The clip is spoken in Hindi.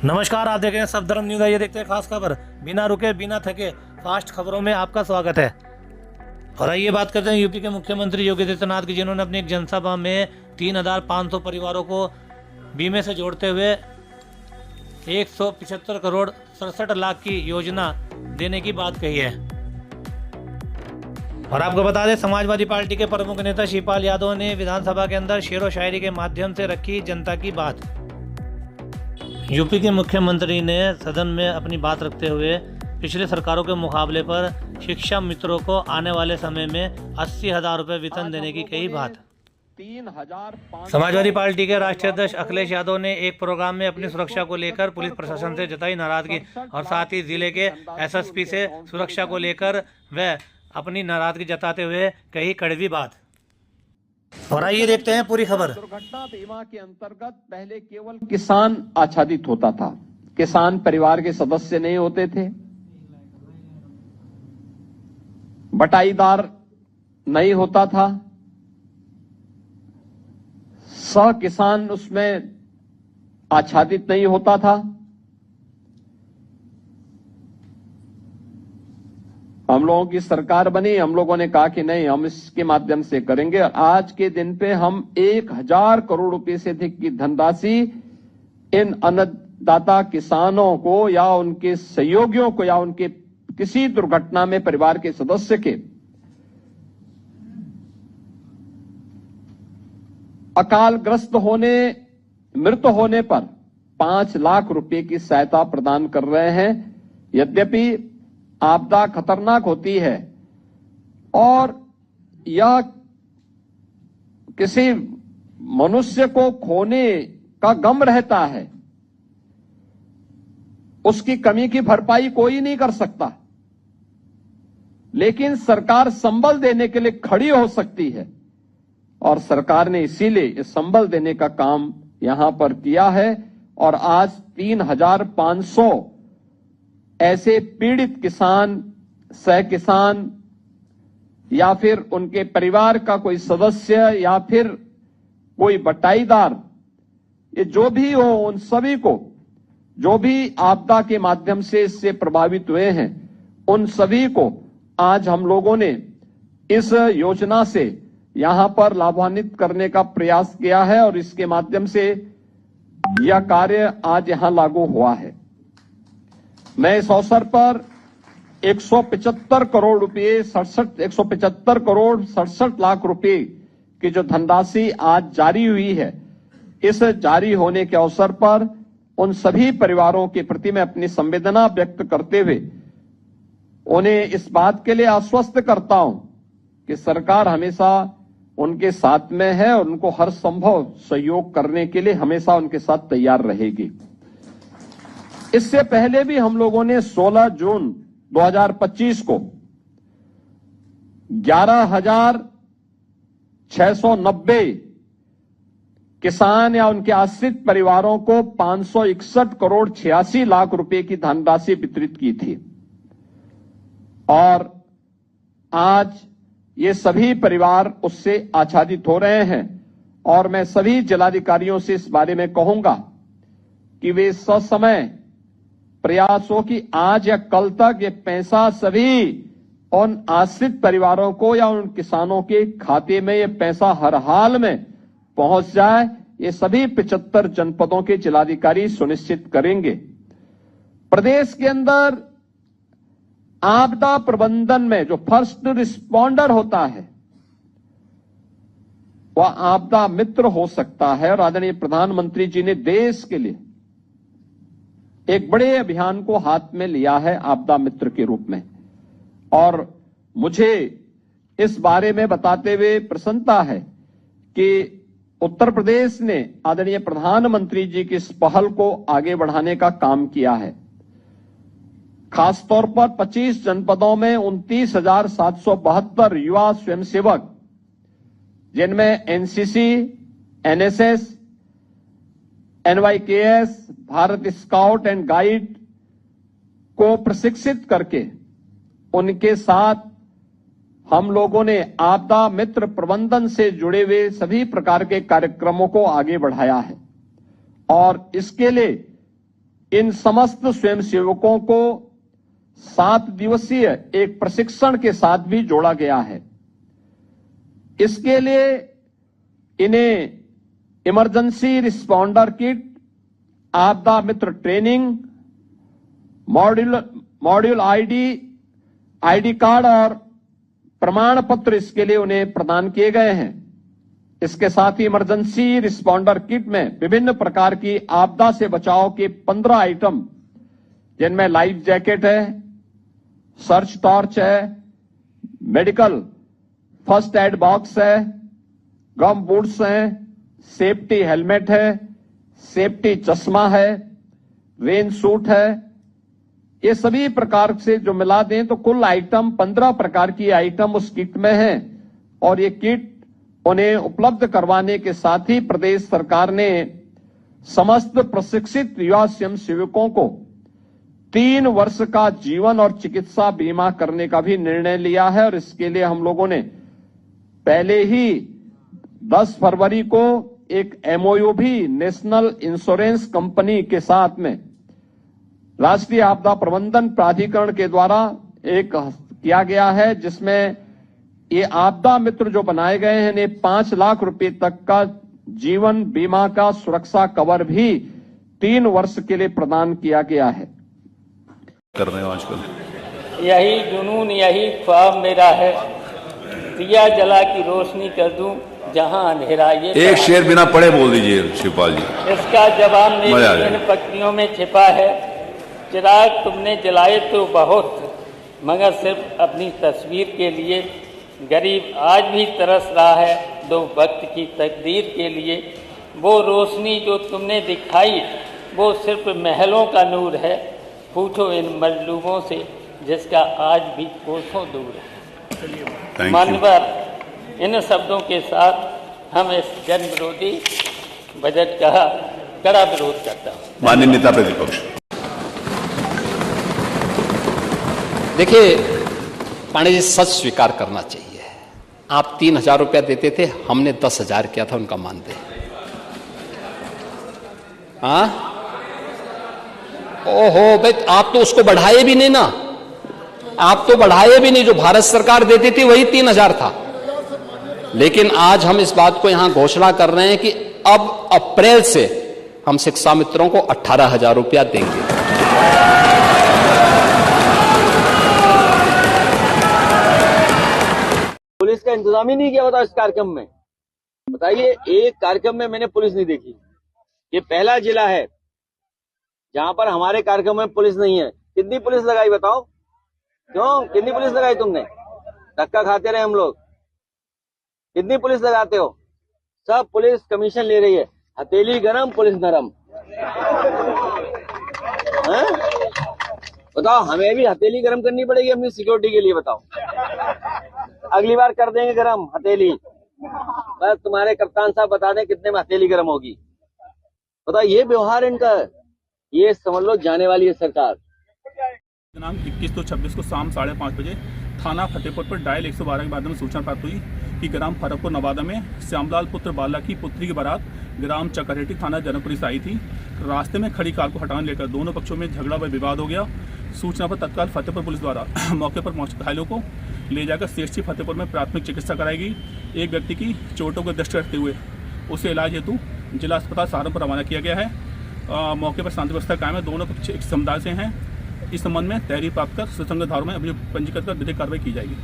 नमस्कार, आप देख रहे हैं सफदरजंग न्यूज। ये देखते हैं खास खबर। बिना रुके बिना थके फास्ट खबरों में आपका स्वागत है। और आइए बात करते हैं यूपी के मुख्यमंत्री योगी आदित्यनाथ की, जिन्होंने अपनी एक जनसभा में 3,500 परिवारों को बीमे से जोड़ते हुए 175 करोड़ 67 लाख की योजना देने की बात कही है। और आपको बता दें, समाजवादी पार्टी के प्रमुख नेता शिवपाल यादव ने विधानसभा के अंदर शेरो शायरी के माध्यम से रखी जनता की बात। यूपी के मुख्यमंत्री ने सदन में अपनी बात रखते हुए पिछले सरकारों के मुकाबले पर शिक्षा मित्रों को आने वाले समय में 80,000 रुपये वेतन देने की कही बात। समाजवादी पार्टी के राष्ट्रीय अध्यक्ष अखिलेश यादव ने एक प्रोग्राम में अपनी सुरक्षा को लेकर पुलिस प्रशासन से जताई नाराजगी और साथ ही जिले के एसएसपी से सुरक्षा को लेकर वह अपनी नाराजगी जताते हुए कही कड़वी बात। और आइए देखते हैं पूरी खबर। दुर्घटना बीमा के अंतर्गत पहले केवल किसान आच्छादित होता था, किसान परिवार के सदस्य नहीं होते थे, बटाईदार नहीं होता था, सह किसान उसमें आच्छादित नहीं होता था। हम लोगों की सरकार बनी, हम लोगों ने कहा कि नहीं, हम इसके माध्यम से करेंगे। आज के दिन पे हम 1,000 करोड़ रुपए से अधिक की धनराशि इन अन्नदाता किसानों को या उनके सहयोगियों को या उनके किसी दुर्घटना में परिवार के सदस्य के अकालग्रस्त होने, मृत होने पर 5 लाख रुपए की सहायता प्रदान कर रहे हैं। यद्यपि आपदा खतरनाक होती है और यह किसी मनुष्य को खोने का गम रहता है, उसकी कमी की भरपाई कोई नहीं कर सकता, लेकिन सरकार संबल देने के लिए खड़ी हो सकती है और सरकार ने इसीलिए इस संबल देने का काम यहां पर किया है। और आज 3,500 ऐसे पीड़ित किसान, सह किसान या फिर उनके परिवार का कोई सदस्य या फिर कोई बटाईदार, ये जो भी हो, उन सभी को, जो भी आपदा के माध्यम से इससे प्रभावित हुए हैं, उन सभी को आज हम लोगों ने इस योजना से यहां पर लाभान्वित करने का प्रयास किया है और इसके माध्यम से यह कार्य आज यहां लागू हुआ है। मैं इस अवसर पर 175 करोड़ रुपए 175 करोड़ 67 लाख रुपए की जो धनराशि आज जारी हुई है, इस जारी होने के अवसर पर उन सभी परिवारों के प्रति मैं अपनी संवेदना व्यक्त करते हुए उन्हें इस बात के लिए आश्वस्त करता हूं कि सरकार हमेशा उनके साथ में है और उनको हर संभव सहयोग करने के लिए हमेशा उनके साथ तैयार रहेगी। इससे पहले भी हम लोगों ने 16 जून 2025 को 11,690 किसान या उनके आश्रित परिवारों को 561 करोड़ 86 लाख रुपए की धनराशि वितरित की थी और आज ये सभी परिवार उससे आच्छादित हो रहे हैं। और मैं सभी जिलाधिकारियों से इस बारे में कहूंगा कि वे ससमय प्रयास हो कि आज या कल तक ये पैसा सभी उन आश्रित परिवारों को या उन किसानों के खाते में ये पैसा हर हाल में पहुंच जाए। ये सभी 75 जनपदों के जिलाधिकारी सुनिश्चित करेंगे। प्रदेश के अंदर आपदा प्रबंधन में जो फर्स्ट रिस्पॉन्डर होता है वह आपदा मित्र हो सकता है और आदरणीय प्रधानमंत्री जी ने देश के लिए एक बड़े अभियान को हाथ में लिया है आपदा मित्र के रूप में। और मुझे इस बारे में बताते हुए प्रसन्नता है कि उत्तर प्रदेश ने आदरणीय प्रधानमंत्री जी की इस पहल को आगे बढ़ाने का काम किया है। खासतौर पर 25 जनपदों में 29,772 युवा स्वयंसेवक, जिनमें NCC, NSS, NYKS, Bharat scout and guide को प्रशिक्षित करके उनके साथ हम लोगों ने आपदा मित्र प्रबंधन से जुड़े हुए सभी प्रकार के कार्यक्रमों को आगे बढ़ाया है। और इसके लिए इन समस्त स्वयंसेवकों को 7 दिवसीय एक प्रशिक्षण के साथ भी जोड़ा गया है। इसके लिए इन्हें इमरजेंसी रिस्पॉन्डर किट, आपदा मित्र ट्रेनिंग, मॉड्यूल आईडी कार्ड और प्रमाण पत्र इसके लिए उन्हें प्रदान किए गए हैं। इसके साथ ही इमरजेंसी रिस्पॉन्डर किट में विभिन्न प्रकार की आपदा से बचाव के 15 आइटम, जिनमें लाइफ जैकेट है, सर्च टॉर्च है, मेडिकल फर्स्ट एड बॉक्स है, गम बूट्स हैं, सेफ्टी हेलमेट है, सेफ्टी चश्मा है, रेन सूट है, ये सभी प्रकार से जो मिला दें तो कुल आइटम 15 प्रकार की आइटम उस किट में है। और ये किट उन्हें उपलब्ध करवाने के साथ ही प्रदेश सरकार ने समस्त प्रशिक्षित युवा स्वयंसेवकों को 3 वर्ष का जीवन और चिकित्सा बीमा करने का भी निर्णय लिया है। और इसके लिए हम लोगों ने पहले ही 10 फरवरी को एक एमओयू भी नेशनल इंश्योरेंस कंपनी के साथ में राष्ट्रीय आपदा प्रबंधन प्राधिकरण के द्वारा एक किया गया है, जिसमें ये आपदा मित्र जो बनाए गए हैं इन्हें 5 लाख रुपए तक का जीवन बीमा का सुरक्षा कवर भी 3 वर्ष के लिए प्रदान किया गया है। कर रहे हो आजकल यही जुनून यही ख्वाब मेरा है, दिया जला की रोशनी कर दूं जहां अंधेरा ये। एक शेर बिना पढ़े बोल दीजिए शिवपाल जी। इसका जवाब मेरी इन पंक्तियों में छिपा है। चिराग तुमने जलाए तो बहुत, मगर सिर्फ अपनी तस्वीर के लिए। गरीब आज भी तरस रहा है 2 वक्त की तकदीर के लिए। वो रोशनी जो तुमने दिखाई वो सिर्फ महलों का नूर है। पूछो इन मजलूमों से जिसका आज भी कोसों दूर है। मानवर, इन शब्दों के साथ हम इस जन विरोधी बजट का कड़ा विरोध करता हूँ। माननीय नेता प्रतिपक्ष। देखिए पांडे जी, सच स्वीकार करना चाहिए। आप 3,000 रुपया देते थे, हमने 10,000 किया था उनका मानदेय। हाँ, ओहो भाई, आप तो उसको बढ़ाए भी नहीं ना। आप तो बढ़ाए भी नहीं, जो भारत सरकार देती थी वही 3,000 था। लेकिन आज हम इस बात को यहां घोषणा कर रहे हैं कि अब अप्रैल से हम शिक्षा मित्रों को 18,000 रुपया देंगे। पुलिस का इंतजाम ही नहीं किया होता इस कार्यक्रम में। बताइए, एक कार्यक्रम में मैंने पुलिस नहीं देखी। ये पहला जिला है जहां पर हमारे कार्यक्रम में पुलिस नहीं है। कितनी पुलिस लगाई बताओ? क्यों, कितनी पुलिस लगाई तुमने? धक्का खाते रहे हम लोग। कितनी पुलिस लगाते हो? सब पुलिस कमीशन ले रही है। हथेली गरम, पुलिस नरम। बताओ, हमें भी हथेली गरम करनी पड़ेगी अपनी सिक्योरिटी के लिए। बताओ, अगली बार कर देंगे गरम हथेली। बस तुम्हारे कप्तान साहब बता दें कितने में हथेली गरम होगी। बताओ, ये व्यवहार इनका, ये समझ लो जाने वाली है सरकार। दिनांक 21 तो 26 को शाम 5:30 बजे थाना फतेहपुर पर डायल 112 के माध्यम में सूचना प्राप्त हुई कि ग्राम फरकपुर नवादा में श्यामलाल पुत्र बाला की पुत्री की बारात ग्राम चकरहेटी थाना जनकपुरी से आई थी। रास्ते में खड़ी कार को हटाने लेकर दोनों पक्षों में झगड़ा व विवाद हो गया। सूचना पर तत्काल फतेहपुर पुलिस द्वारा मौके पर पहुंचे घायलों को ले जाकर सीएचसी फतेहपुर में प्राथमिक चिकित्सा कराई गई। एक व्यक्ति की चोटों को दृष्टि रखते हुए उसे इलाज हेतु जिला अस्पताल सहारनपुर रवाना किया गया है। मौके पर शांति व्यवस्था कायम है। दोनों पक्ष एक समुदाय से हैं। इस संबंध में तहरीर प्राप्त कर सुसंगत धाराओं में अभियोग पंजीकृत कर विधिक कार्रवाई की जाएगी।